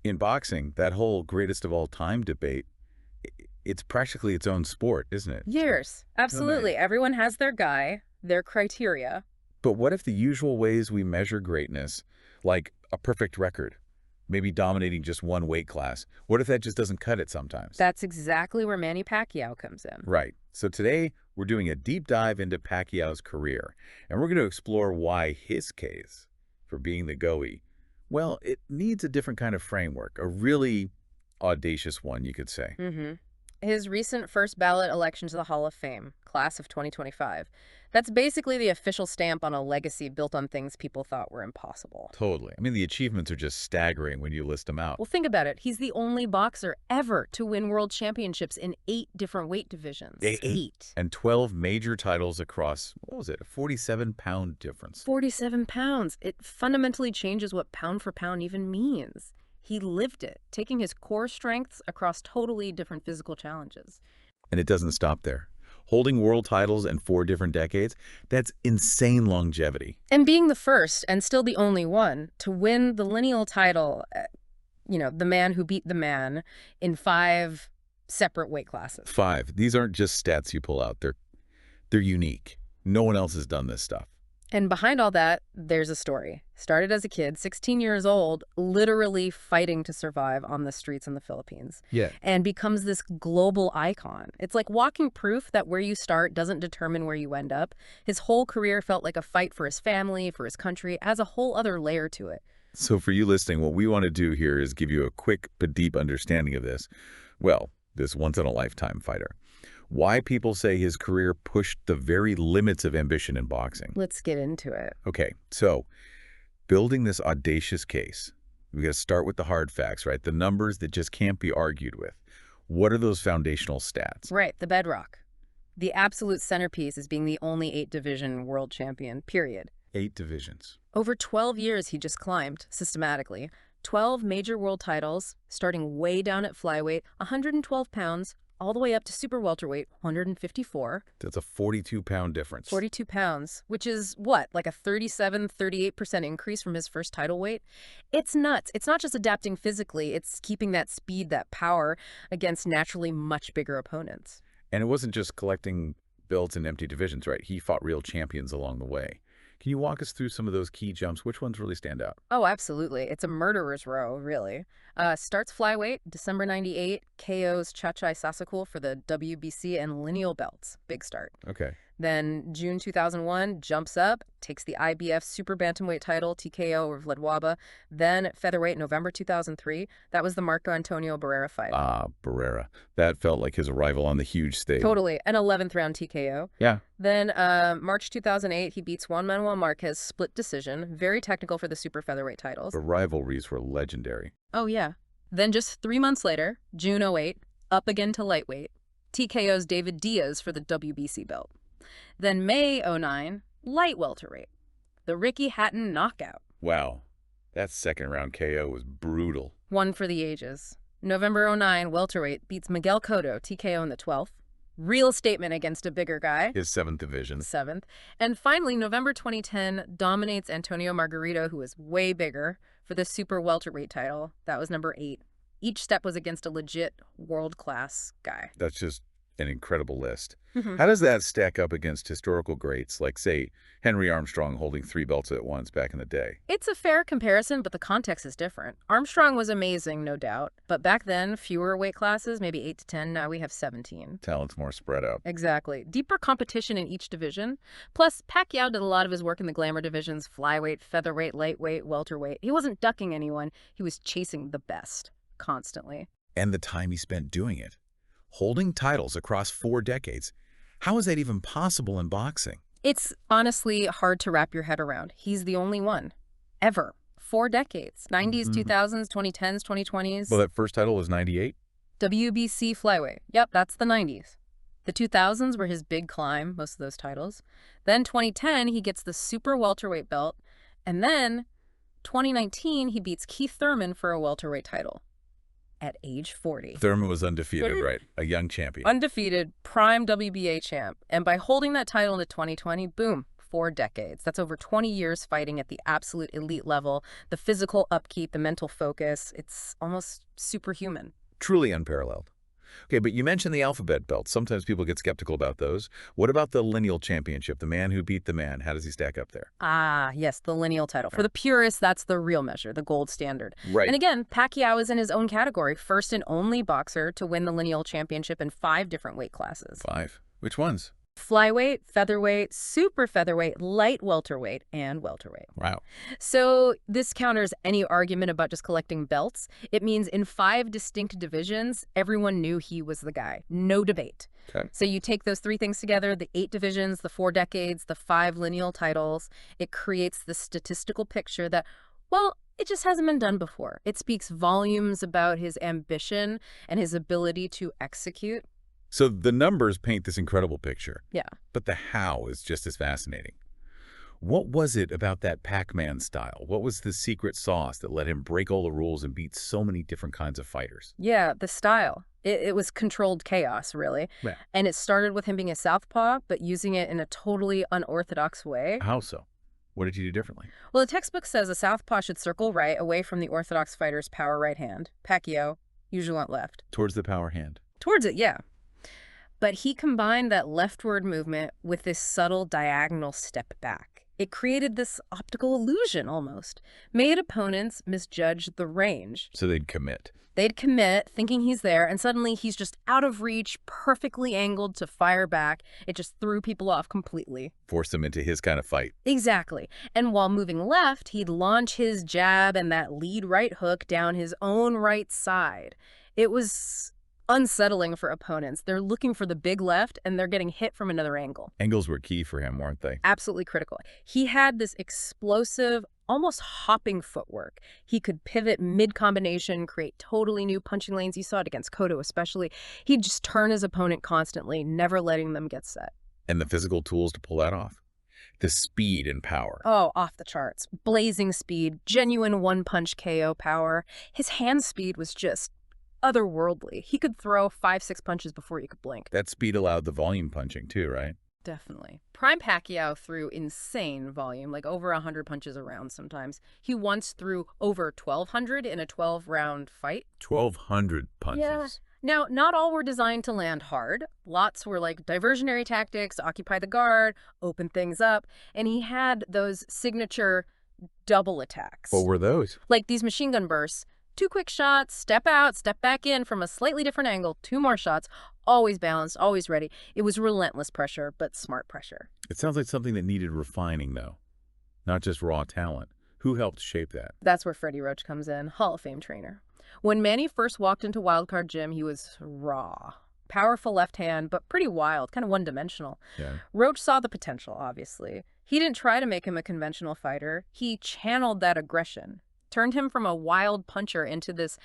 In boxing, that whole greatest of all time debate, it's practically its own sport, isn't it? Years. Absolutely. Everyone has their guy, their criteria. But what if the usual ways we measure greatness, like a perfect record, maybe dominating just one weight class, what if that just doesn't cut it sometimes? That's exactly where Manny Pacquiao comes in. Right. So today, we're doing a deep dive into Pacquiao's career, and we're going to explore why his case for being the GOAT, well, it needs a different kind of framework, a really audacious one, you could say. His recent first ballot election to the Hall of Fame, class of 2025, that's basically the official stamp on a legacy built on things people thought were impossible. Totally. I mean, the achievements are just staggering when you list them out. Well, think about it. He's the only boxer ever to win world championships in 8 different weight divisions. 8. And 12 major titles across, what was it, a 47-pound difference. 47 pounds. It fundamentally changes what pound for pound even means. He lived it, taking his core strengths across totally different physical challenges. And it doesn't stop there. Holding world titles in 4 different decades, that's insane longevity. And being the first, and still the only one, to win the lineal title, the man who beat the man, in 5 separate weight classes. 5. These aren't just stats you pull out. They're unique. No one else has done this stuff. And behind all that, there's a story. Started as a kid, 16 years old, literally fighting to survive on the streets in the Philippines. Yeah. And becomes this global icon. It's like walking proof that where you start doesn't determine where you end up. His whole career felt like a fight for his family, for his country, has a whole other layer to it. So for you listening, what we want to do here is give you a quick but deep understanding of this. Well, this once-in-a-lifetime fighter. Why people say his career pushed the very limits of ambition in boxing. Let's get into it. Okay, so building this audacious case, we got to start with the hard facts, right? The numbers that just can't be argued with. What are those foundational stats? Right, the bedrock. The absolute centerpiece is being the only 8-division world champion, period. 8 divisions. Over 12 years, he just climbed, systematically. 12 major world titles, starting way down at flyweight, 112 pounds, all the way up to super welterweight, 154. That's a 42-pound difference. 42 pounds, which is what, like a 38% increase from his first title weight? It's nuts. It's not just adapting physically, it's keeping that speed, that power against naturally much bigger opponents. And it wasn't just collecting belts in empty divisions, right? He fought real champions along the way. Can you walk us through some of those key jumps? Which ones really stand out? Oh, absolutely. It's a murderer's row, really. Starts flyweight, December 98, KOs Chachai Sasakul for the WBC and lineal belts. Big start. Okay. Then June 2001, jumps up, takes the IBF super bantamweight title, TKO over Vledwaba. Then at featherweight, November 2003, that was the Marco Antonio Barrera fight. Ah, Barrera. That felt like his arrival on the huge stage. Totally. An 11th round TKO. Yeah. Then March 2008, he beats Juan Manuel Marquez split decision. Very technical for the super featherweight titles. The rivalries were legendary. Oh, yeah. Then just 3 months later, June 08, up again to lightweight. TKO's David Diaz for the WBC belt. Then May 09, light welterweight. The Ricky Hatton knockout. Wow. That second round KO was brutal. One for the ages. November 09, welterweight beats Miguel Cotto, TKO in the 12th. Real statement against a bigger guy. His 7th division. 7th. And finally, November 2010, dominates Antonio Margarito, who is way bigger, for the super welterweight title. That was number 8. Each step was against a legit world-class guy. That's just an incredible list. How does that stack up against historical greats like, say, Henry Armstrong holding 3 belts at once back in the day? It's a fair comparison, but the context is different. Armstrong was amazing, no doubt. But back then, fewer weight classes, maybe 8 to 10. Now we have 17. Talent's more spread out. Exactly. Deeper competition in each division. Plus, Pacquiao did a lot of his work in the glamour divisions, flyweight, featherweight, lightweight, welterweight. He wasn't ducking anyone. He was chasing the best, constantly. And the time he spent doing it. Holding titles across 4 decades. How is that even possible in boxing? It's honestly hard to wrap your head around. He's the only one. Ever. 4 decades. 90s, 2000s, 2010s, 2020s. Well, that first title was 98? WBC flyweight. Yep, that's the 90s. The 2000s were his big climb, most of those titles. Then 2010, he gets the super welterweight belt. And then 2019, he beats Keith Thurman for a welterweight title. At age 40. Thurman was undefeated, right? A young champion. Undefeated, prime WBA champ. And by holding that title into 2020, boom, 4 decades. That's over 20 years fighting at the absolute elite level. The physical upkeep, the mental focus, it's almost superhuman. Truly unparalleled. Okay, but you mentioned the alphabet belt. Sometimes people get skeptical about those. What about the lineal championship, the man who beat the man? How does he stack up there? Ah, yes, the lineal title. For the purists, that's the real measure, the gold standard. Right. And again, Pacquiao is in his own category, first and only boxer to win the lineal championship in 5 different weight classes. 5. Which ones? Flyweight, featherweight, super featherweight, light welterweight, and welterweight. Wow. So this counters any argument about just collecting belts. It means in 5 distinct divisions, everyone knew he was the guy. No debate. Okay. So you take those 3 things together, the 8 divisions, the 4 decades, the 5 lineal titles, it creates the statistical picture that, well, it just hasn't been done before. It speaks volumes about his ambition and his ability to execute. So the numbers paint this incredible picture. Yeah. But the how is just as fascinating. What was it about that Pac-Man style? What was the secret sauce that let him break all the rules and beat so many different kinds of fighters? Yeah, the style. It was controlled chaos, really. Yeah. And it started with him being a southpaw, but using it in a totally unorthodox way. How so? What did he do differently? Well, the textbook says a southpaw should circle right away from the orthodox fighter's power right hand. Pacquiao usually went left. Towards the power hand. Towards it, yeah. But he combined that leftward movement with this subtle diagonal step back. It created this optical illusion almost, made opponents misjudge the range. So they'd commit. They'd commit, thinking he's there, and suddenly he's just out of reach, perfectly angled to fire back. It just threw people off completely. Forced them into his kind of fight. Exactly. And while moving left, he'd launch his jab and that lead right hook down his own right side. It was unsettling for opponents. They're looking for the big left, and they're getting hit from another angle. Angles were key for him, weren't they? Absolutely critical. He had this explosive, almost hopping footwork. He could pivot mid-combination, create totally new punching lanes. You saw it against Cotto especially. He'd just turn his opponent constantly, never letting them get set. And the physical tools to pull that off. The speed and power. Oh, off the charts. Blazing speed, genuine one-punch KO power. His hand speed was just otherworldly. He could throw 5-6 punches before you could blink. That speed allowed the volume punching too, right? Definitely. Prime Pacquiao threw insane volume, like over 100 punches a round sometimes. He once threw over 1,200 in a 12-round fight. 1,200 punches. Yeah. Now, not all were designed to land hard. Lots were like diversionary tactics, occupy the guard, open things up, and he had those signature double attacks. What were those? Like these machine gun bursts. 2 quick shots, step out, step back in from a slightly different angle, 2 more shots, always balanced, always ready. It was relentless pressure, but smart pressure. It sounds like something that needed refining, though. Not just raw talent. Who helped shape that? That's where Freddie Roach comes in, Hall of Fame trainer. When Manny first walked into Wildcard Gym, he was raw. Powerful left hand, but pretty wild, kind of one-dimensional. Yeah. Roach saw the potential, obviously. He didn't try to make him a conventional fighter. He channeled that aggression. Turned him from a wild puncher into this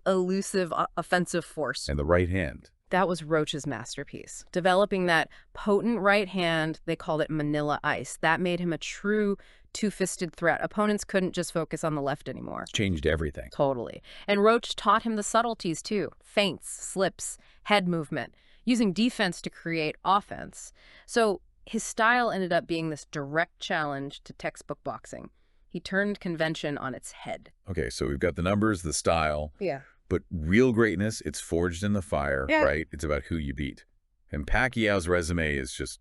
elusive offensive force. And the right hand. That was Roach's masterpiece. Developing that potent right hand, they called it Manila Ice. That made him a true two-fisted threat. Opponents couldn't just focus on the left anymore. Changed everything. Totally. And Roach taught him the subtleties too. Feints, slips, head movement, using defense to create offense. So his style ended up being this direct challenge to textbook boxing. He turned convention on its head. Okay, so we've got the numbers, the style. Yeah. But real greatness, it's forged in the fire, Yeah. right? It's about who you beat. And Pacquiao's resume is just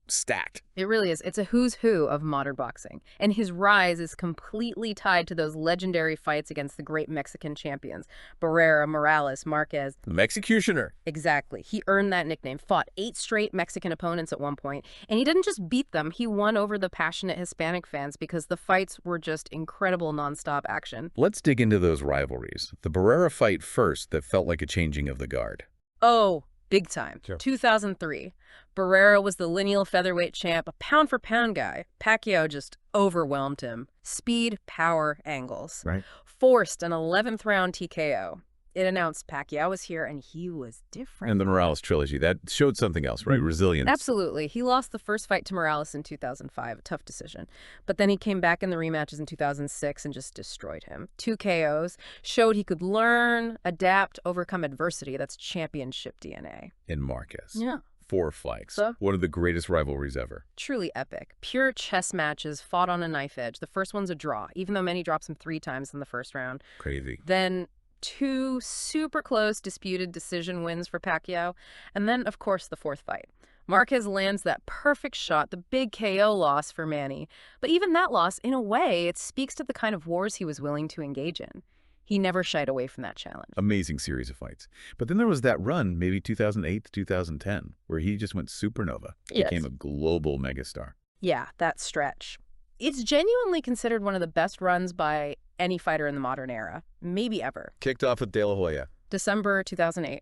stacked. It really is. It's a who's who of modern boxing. And his rise is completely tied to those legendary fights against the great Mexican champions. Barrera, Morales, Marquez. The executioner. Exactly. He earned that nickname. Fought 8 straight Mexican opponents at one point. And he didn't just beat them. He won over the passionate Hispanic fans because the fights were just incredible nonstop action. Let's dig into those rivalries. The Barrera fight first that felt like a changing of the guard. Oh, big time. Sure. 2003. Barrera was the lineal featherweight champ, a pound-for-pound guy. Pacquiao just overwhelmed him. Speed, power, angles. Right. Forced an 11th round TKO. It announced Pacquiao was here, and he was different. And the Morales trilogy, that showed something else, right? Resilience. Absolutely. He lost the first fight to Morales in 2005, a tough decision. But then he came back in the rematches in 2006 and just destroyed him. 2 KOs, showed he could learn, adapt, overcome adversity. That's championship DNA. In Marquez. Yeah. 4 fights. So? One of the greatest rivalries ever. Truly epic. Pure chess matches fought on a knife edge. The first one's a draw, even though Manny drops him 3 times in the first round. Crazy. Then 2 super close disputed decision wins for Pacquiao. And then, of course, the 4th fight. Marquez lands that perfect shot, the big KO loss for Manny. But even that loss, in a way, it speaks to the kind of wars he was willing to engage in. He never shied away from that challenge. Amazing series of fights. But then there was that run, maybe 2008 to 2010, where he just went supernova. Yes. Became a global megastar. Yeah, that stretch. It's genuinely considered one of the best runs by any fighter in the modern era, maybe ever. Kicked off with De La Hoya. December 2008.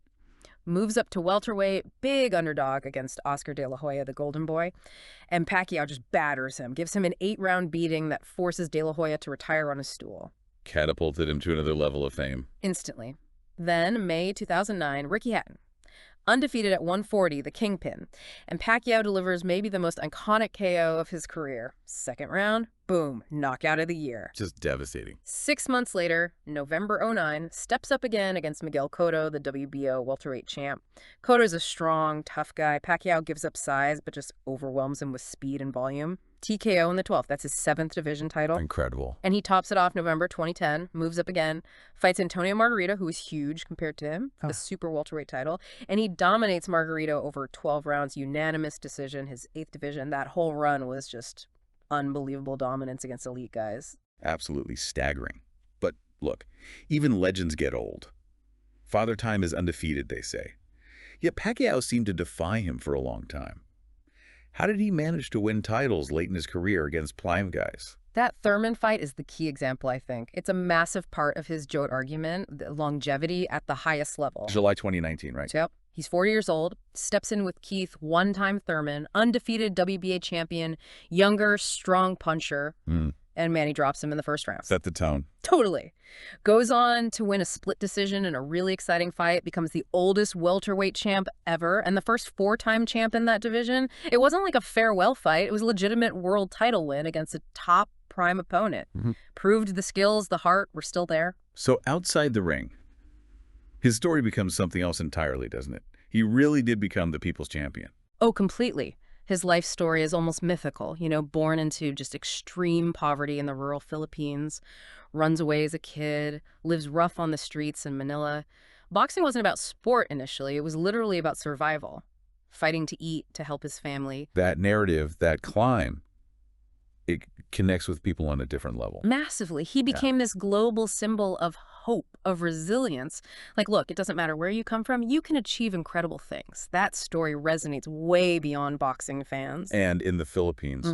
Moves up to welterweight, big underdog against Oscar De La Hoya, the golden boy. And Pacquiao just batters him, gives him an 8-round beating that forces De La Hoya to retire on a stool. Catapulted him to another level of fame. Instantly. Then, May 2009, Ricky Hatton. Undefeated at 140, the kingpin. And Pacquiao delivers maybe the most iconic KO of his career. Second round, boom, knockout of the year. Just devastating. 6 months later, November 2009, steps up again against Miguel Cotto, the WBO welterweight champ. Cotto's a strong, tough guy. Pacquiao gives up size, but just overwhelms him with speed and volume. TKO in the 12th. That's his 7th division title. Incredible. And he tops it off November 2010, moves up again, fights Antonio Margarito, who is huge compared to him, the super welterweight title. And he dominates Margarito over 12 rounds, unanimous decision, his 8th division. That whole run was just unbelievable dominance against elite guys. Absolutely staggering. But look, even legends get old. Father Time is undefeated, they say. Yet Pacquiao seemed to defy him for a long time. How did he manage to win titles late in his career against prime guys? That Thurman fight is the key example, I think. It's a massive part of his GOAT argument, the longevity at the highest level. July 2019, right? Yep. He's 40 years old, steps in with Keith, one-time Thurman, undefeated WBA champion, younger, strong puncher, and Manny drops him in the first round. Set the tone. Totally. Goes on to win a split decision in a really exciting fight, becomes the oldest welterweight champ ever, and the first 4-time champ in that division. It wasn't like a farewell fight. It was a legitimate world title win against a top prime opponent. Proved the skills, the heart were still there. So outside the ring, his story becomes something else entirely, doesn't it? He really did become the people's champion. Oh, completely. His life story is almost mythical, born into just extreme poverty in the rural Philippines, runs away as a kid, lives rough on the streets in Manila. Boxing wasn't about sport initially. It was literally about survival, fighting to eat, to help his family. That narrative, that climb, it connects with people on a different level. Massively. He became this global symbol of hope, of resilience. Like, look, it doesn't matter where you come from, you can achieve incredible things. That story resonates way beyond boxing fans. And in the Philippines,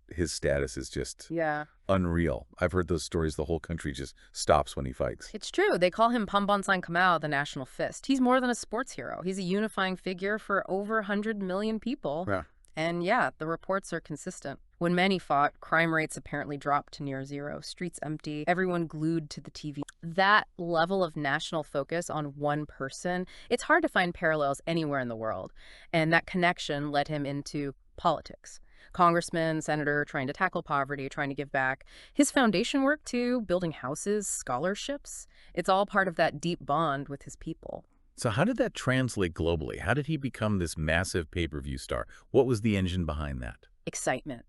his status is just unreal. I've heard those stories. The whole country just stops when he fights. It's true. They call him Pambansan Kamao, the national fist. He's more than a sports hero. He's a unifying figure for over 100 million people. Yeah. And yeah, the reports are consistent. When Manny fought, crime rates apparently dropped to near zero, streets empty, everyone glued to the TV. That level of national focus on one person, it's hard to find parallels anywhere in the world. And that connection led him into politics. Congressman, senator, trying to tackle poverty, trying to give back. His foundation work, too, building houses, scholarships. It's all part of that deep bond with his people. So how did that translate globally? How did he become this massive pay-per-view star? What was the engine behind that? Excitement.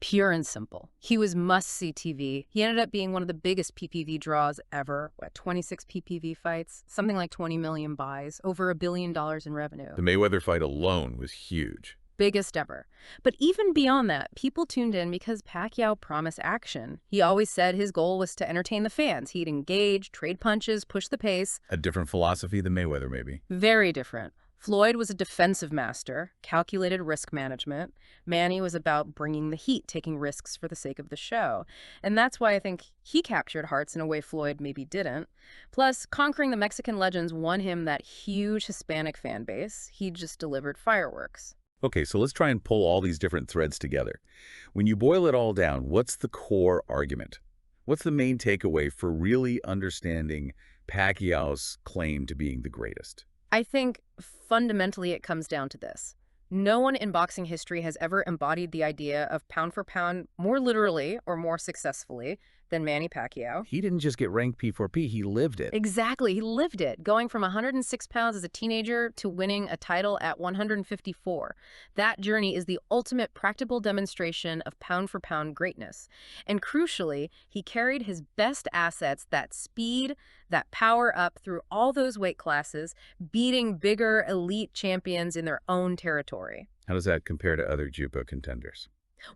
Pure and simple. He was must-see TV. He ended up being one of the biggest PPV draws ever. 26 PPV fights, something like 20 million buys, over $1 billion in revenue. The Mayweather fight alone was huge. Biggest ever. But even beyond that, people tuned in because Pacquiao promised action. He always said his goal was to entertain the fans. He'd engage, trade punches, push the pace. A different philosophy than Mayweather, maybe. Very different. Floyd was a defensive master, calculated risk management. Manny was about bringing the heat, taking risks for the sake of the show. And that's why I think he captured hearts in a way Floyd maybe didn't. Plus, conquering the Mexican legends won him that huge Hispanic fan base. He just delivered fireworks. Okay, so let's try and pull all these different threads together. When you boil it all down, what's the core argument? What's the main takeaway for really understanding Pacquiao's claim to being the greatest? I think fundamentally it comes down to this. No one in boxing history has ever embodied the idea of pound for pound more literally or more successfully than Manny Pacquiao. He didn't just get ranked P4P, he lived it. Exactly, he lived it, going from 106 pounds as a teenager to winning a title at 154. That journey is the ultimate practical demonstration of pound-for-pound greatness. And crucially, he carried his best assets, that speed, that power up through all those weight classes, beating bigger elite champions in their own territory. How does that compare to other Jupo contenders?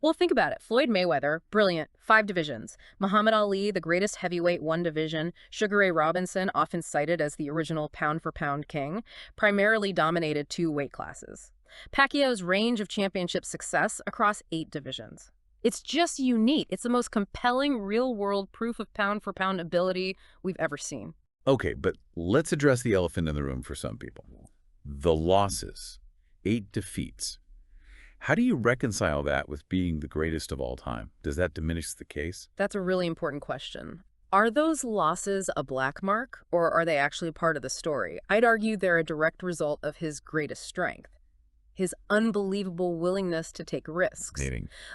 Well, think about it. Floyd Mayweather, brilliant, 5 divisions. Muhammad Ali, the greatest heavyweight, 1 division. Sugar Ray Robinson, often cited as the original pound-for-pound king, primarily dominated 2 weight classes. Pacquiao's range of championship success across 8 divisions. It's just unique. It's the most compelling real-world proof of pound-for-pound ability we've ever seen. Okay, but let's address the elephant in the room for some people. The losses. 8 defeats. How do you reconcile that with being the greatest of all time? Does that diminish the case? That's a really important question. Are those losses a black mark, or are they actually part of the story? I'd argue they're a direct result of his greatest strength, his unbelievable willingness to take risks.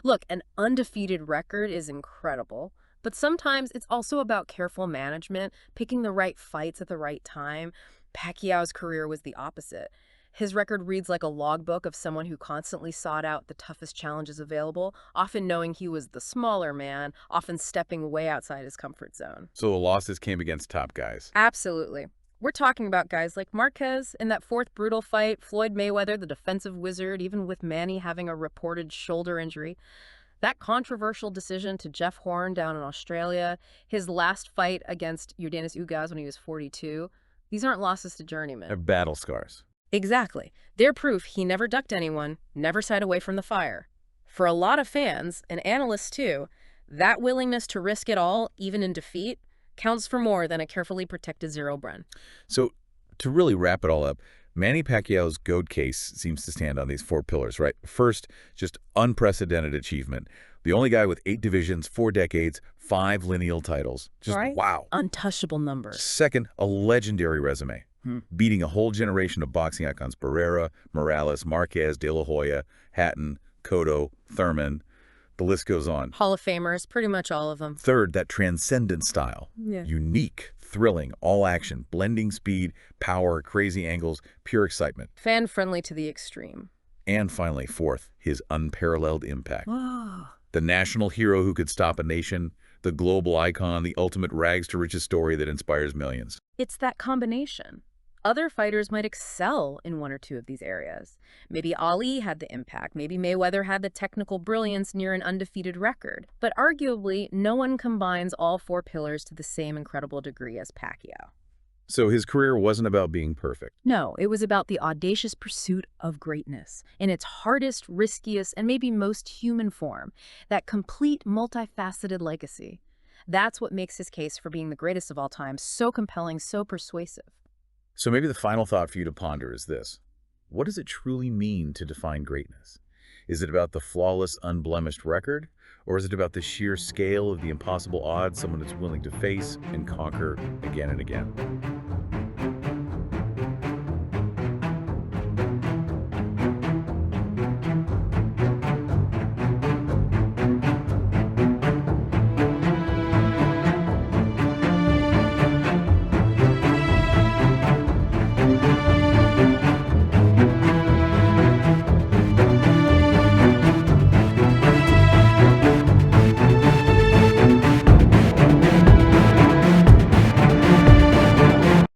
Look, an undefeated record is incredible, but sometimes it's also about careful management, picking the right fights at the right time. Pacquiao's career was the opposite. His record reads like a logbook of someone who constantly sought out the toughest challenges available, often knowing he was the smaller man, often stepping way outside his comfort zone. So the losses came against top guys. Absolutely. We're talking about guys like Marquez in that 4th brutal fight, Floyd Mayweather, the defensive wizard, even with Manny having a reported shoulder injury. That controversial decision to Jeff Horn down in Australia, his last fight against Yordenis Ugas when he was 42. These aren't losses to journeymen. They're battle scars. Exactly. They're proof he never ducked anyone, never shied away from the fire. For a lot of fans, and analysts too, that willingness to risk it all, even in defeat, counts for more than a carefully protected zero run. So, to really wrap it all up, Manny Pacquiao's GOAT case seems to stand on these 4 pillars, right? First, just unprecedented achievement. The only guy with 8 divisions, 4 decades, 5 lineal titles. Just right? Wow. Untouchable numbers. Second, a legendary resume. Beating a whole generation of boxing icons: Barrera, Morales, Marquez, De La Hoya, Hatton, Cotto, Thurman. The list goes on. Hall of Famers, pretty much all of them. Third, that transcendent style. Yeah. Unique, thrilling, all action, blending speed, power, crazy angles, pure excitement. Fan-friendly to the extreme. And finally, fourth, his unparalleled impact. Oh. The national hero who could stop a nation, the global icon, the ultimate rags-to-riches story that inspires millions. It's that combination. Other fighters might excel in 1 or 2 of these areas. Maybe Ali had the impact. Maybe Mayweather had the technical brilliance near an undefeated record. But arguably, no one combines all 4 pillars to the same incredible degree as Pacquiao. So his career wasn't about being perfect. No, it was about the audacious pursuit of greatness in its hardest, riskiest, and maybe most human form. That complete, multifaceted legacy. That's what makes his case for being the greatest of all time so compelling, so persuasive. So maybe the final thought for you to ponder is this. What does it truly mean to define greatness? Is it about the flawless, unblemished record? Or is it about the sheer scale of the impossible odds someone is willing to face and conquer again and again?